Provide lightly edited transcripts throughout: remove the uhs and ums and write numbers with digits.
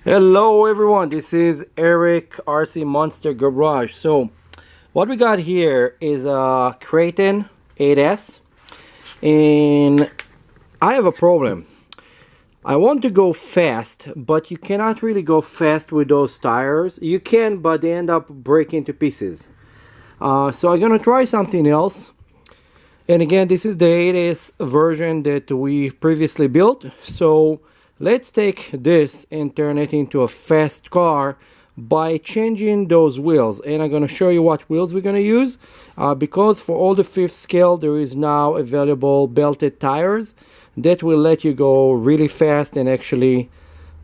Hello everyone, this is Eric RC Monster Garage. So what we got here is a Kraton 8S, and I have a problem. I want to go fast, but you cannot really go fast with those tires. You can, but they end up breaking to pieces. So I'm gonna try something else. And again, this is the 8S version that we previously built. So let's take this and turn it into a fast car by changing those wheels. And I'm going to show you what wheels we're going to use. Because for all the fifth scale, there is now available belted tires that will let you go really fast and actually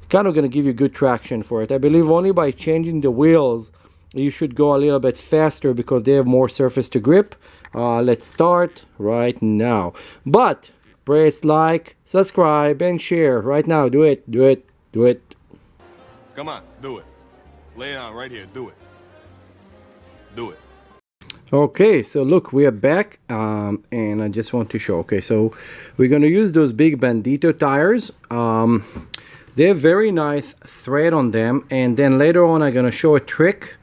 kind of going to give you good traction for it. I believe only by changing the wheels, you should go a little bit faster because they have more surface to grip. Let's start right now. But press like, subscribe, and share right now. Do it, do it, do it. Come on, do it. Lay it on right here. Do it. Do it. Okay, so look, we are back, and I just want to show. Okay, so we're going to use those big Bondito tires. They have very nice thread on them, and then later on I'm going to show a trick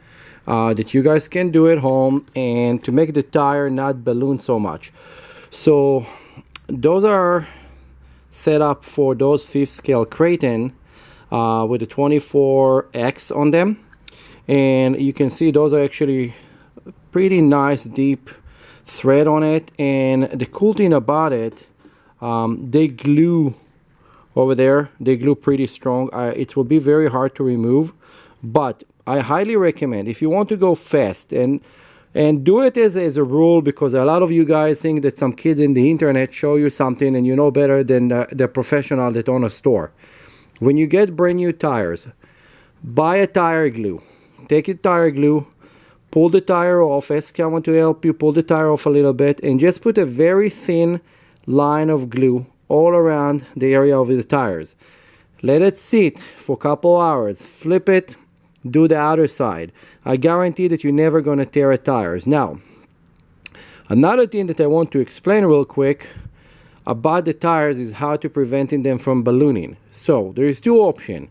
that you guys can do at home and to make the tire not balloon so much. So those are set up for those fifth scale Kraton with the 24X on them, and you can see those are actually pretty nice deep thread on it. And the cool thing about it, they glue over there, they glue pretty strong. It will be very hard to remove, but I highly recommend if you want to go fast and do it as a rule, because a lot of you guys think that some kids in the internet show you something and you know better than the professional that own a store. When you get brand new tires, buy a tire glue. Take your tire glue, pull the tire off, ask someone to help you pull the tire off a little bit, and just put a very thin line of glue all around the area of the tires. Let it sit for a couple hours, flip it, do the other side. I guarantee that you're never going to tear tires. Now, another thing that I want to explain real quick about the tires is how to preventing them from ballooning. So there is two options.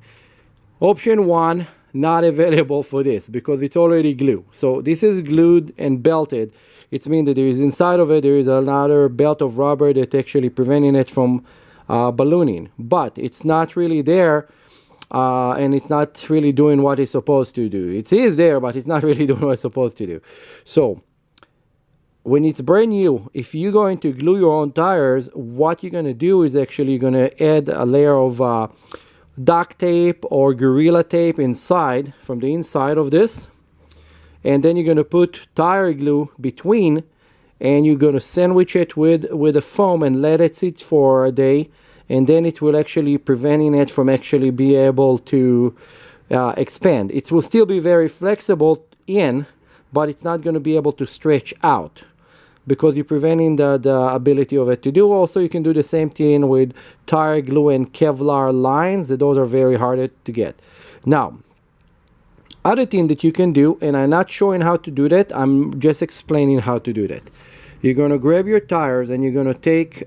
Option one, not available for this because it's already glue. So this is glued and belted. It means that there is inside of it, there is another belt of rubber that actually preventing it from ballooning. But it's not really there. And it's not really doing what it's supposed to do. It is there, but it's not really doing what it's supposed to do. So when it's brand new, if you're going to glue your own tires, what you're going to do is actually going to add a layer of duct tape or Gorilla tape inside, from the inside of this. And then you're going to put tire glue between, and you're going to sandwich it with a foam and let it sit for a day. And then it will actually preventing it from actually be able to expand. It will still be very flexible in, but it's not going to be able to stretch out because you're preventing the ability of it to do. Also, you can do the same thing with tire glue and Kevlar lines. Those are very hard to get. Now, other thing that you can do, and I'm not showing how to do that, I'm just explaining how to do that. You're going to grab your tires and you're going to take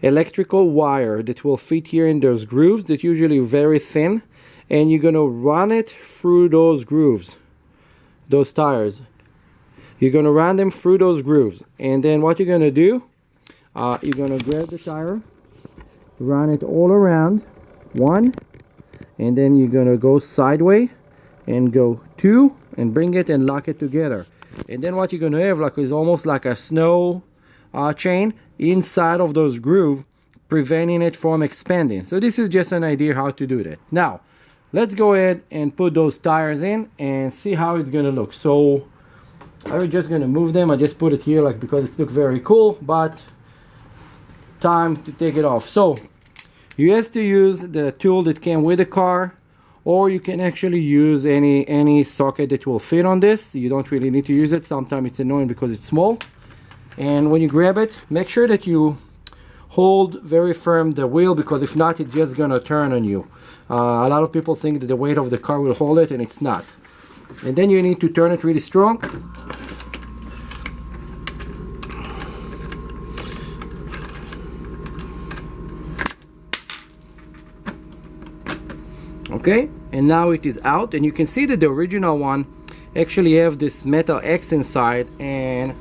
electrical wire that will fit here in those grooves that usually very thin, and you're going to run it through those grooves, those tires. You're going to run them through those grooves, and then what you're going to do, you're going to grab the tire, run it all around, one, and then you're going to go sideways and go two, and bring it and lock it together. And then what you're going to have is almost like a snow chain inside of those grooves, preventing it from expanding. So this is just an idea how to do that. Now let's go ahead and put those tires in and see how it's gonna look. So I'm just gonna move them. I just put it here because it looks very cool, but time to take it off. So you have to use the tool that came with the car, or you can actually use any socket that will fit on this. You don't really need to use it. Sometimes it's annoying because it's small. And when you grab it, make sure that you hold very firm the wheel, because if not, it's just gonna turn on you. A lot of people think that the weight of the car will hold it, and it's not. And then you need to turn it really strong. Okay, and now it is out, and you can see that the original one actually have this metal X inside, and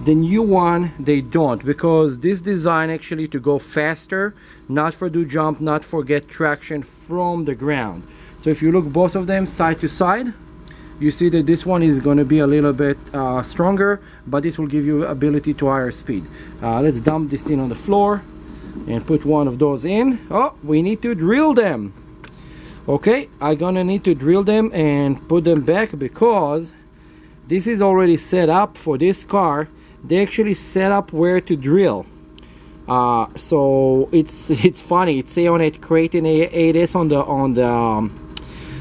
the new one they don't, because this design actually to go faster, not for do jump, not for get traction from the ground. So if you look both of them side to side, you see that this one is going to be a little bit stronger, but this will give you ability to higher speed. Let's dump this thing on the floor and put one of those in. Oh, we need to drill them. Okay, I'm gonna need to drill them and put them back, because this is already set up for this car. They actually set up where to drill. So it's funny. It say on it Kraton 8S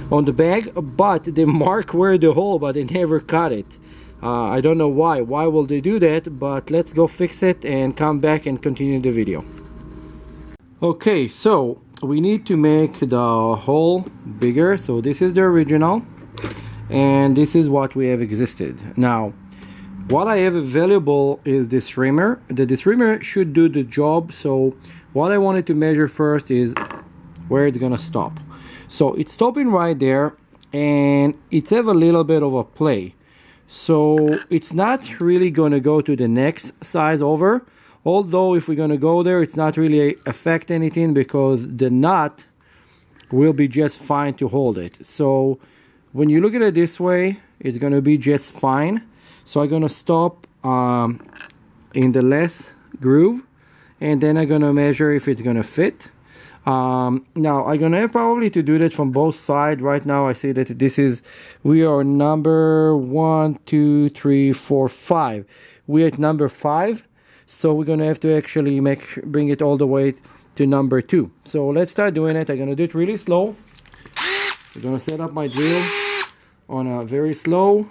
on the bag, but they mark where the hole, but they never cut it. I don't know why. Why will they do that? But let's go fix it and come back and continue the video. Okay, so we need to make the hole bigger. So this is the original, and this is what we have existed. Now what I have available is this trimmer. The trimmer should do the job. So what I wanted to measure first is where it's gonna stop. So it's stopping right there, and it's have a little bit of a play, so it's not really gonna go to the next size over. Although if we're gonna go there, it's not really affect anything, because the nut will be just fine to hold it. So when you look at it this way, it's gonna be just fine. So I'm gonna stop in the last groove, and then I'm gonna measure if it's gonna fit. Now I'm gonna have probably to do that from both sides. Right now I see that this is, we are number 1, 2, 3, 4, 5. We're at number 5. So we're gonna have to actually bring it all the way to number 2. So let's start doing it. I'm gonna do it really slow. I'm gonna set up my drill on a very slow.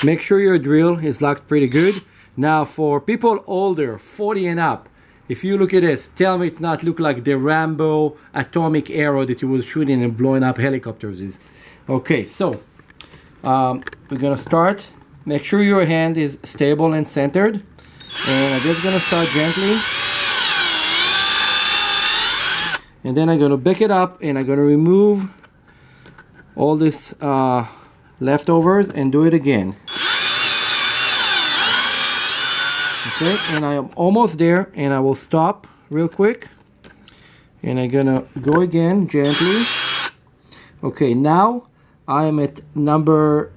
Make sure your drill is locked pretty good. Now for people older, 40 and up, if you look at this, tell me it's not look like the Rambo atomic arrow that he was shooting and blowing up helicopters is. Okay, so we're gonna start. Make sure your hand is stable and centered, and I'm just gonna start gently, and then I'm gonna back it up, and I'm gonna remove all this leftovers and do it again. Okay, and I am almost there, and I will stop real quick, and I'm gonna go again gently. Okay, now I'm at number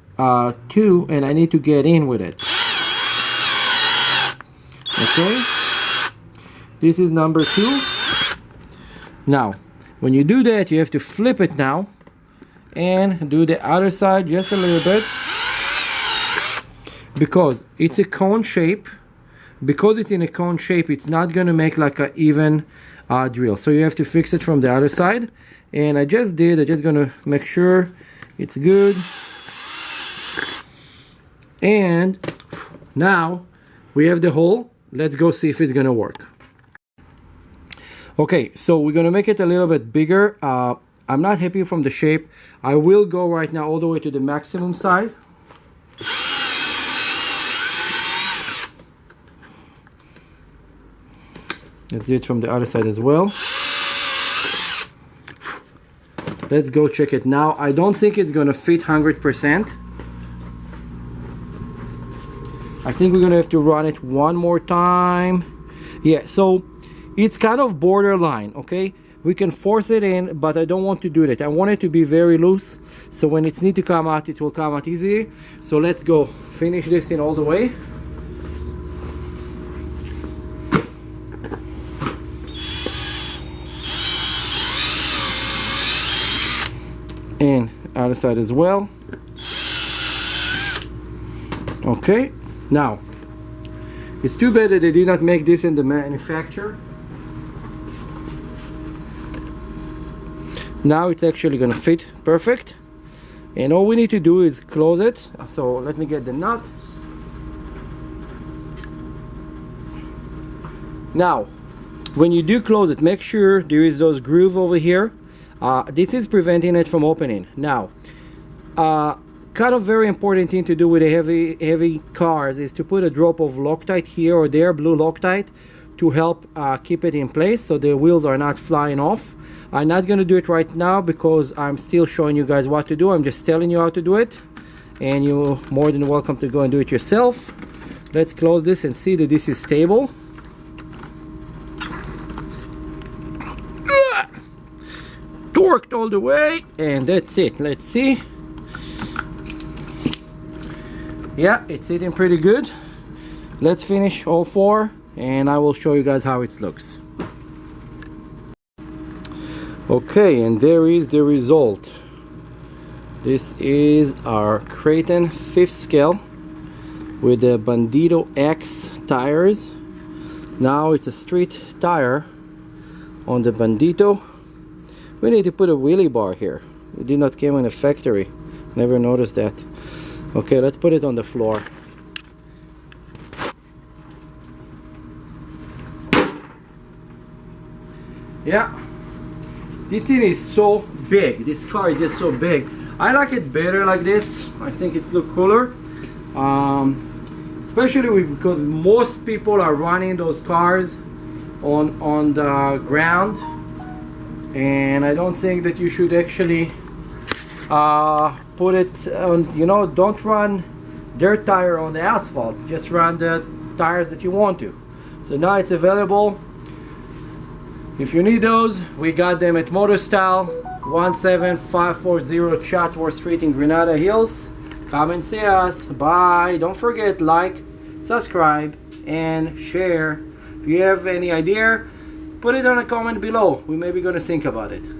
2, and I need to get in with it. Okay, this is number 2. Now when you do that, you have to flip it now and do the other side just a little bit, because it's a cone shape. Because it's in a cone shape, it's not gonna make like an even drill, so you have to fix it from the other side. And I just did. I'm just gonna make sure it's good. And now we have the hole. Let's go see if it's gonna work. Okay, so we're gonna make it a little bit bigger. I'm not happy from the shape. I will go right now all the way to the maximum size. Let's do it from the other side as well. Let's go check it now. I don't think it's gonna fit 100%. I think we're gonna have to run it one more time. Yeah, so it's kind of borderline, okay? We can force it in, but I don't want to do that. I want it to be very loose, so when it's need to come out, it will come out easy. So let's go finish this in all the way. And other side as well. Okay, now it's too bad that they did not make this in the manufacturer. Now it's actually gonna fit perfect, and all we need to do is close it. So let me get the nut. Now when you do close it, make sure there is those groove over here. This is preventing it from opening. Now kind of very important thing to do with a heavy cars is to put a drop of Loctite here or there, blue Loctite, to help keep it in place so the wheels are not flying off. I'm not going to do it right now because I'm still showing you guys what to do. I'm just telling you how to do it, and you're more than welcome to go and do it yourself. Let's close this and see that this is stable. Torqued all the way, and that's it. Let's see. Yeah, it's sitting pretty good. Let's finish all four and I will show you guys how it looks. Okay, and there is the result. This is our Kraton 5th scale with the Bondito X tires. Now it's a street tire on the Bondito. We need to put a wheelie bar here. It did not come in a factory. Never noticed that. Okay, let's put it on the floor. Yeah, this thing is so big. This car is just so big. I like it better like this. I think it's look cooler. Especially because most people are running those cars on the ground, and I don't think that you should actually put it on, you know, don't run dirt tire on the asphalt. Just run the tires that you want to. So now it's available. If you need those, we got them at MotoStyles, 17540 Chatsworth Street in Granada Hills. Come and see us. Bye. Don't forget, like, subscribe, and share. If you have any idea, put it on a comment below. We may be going to think about it.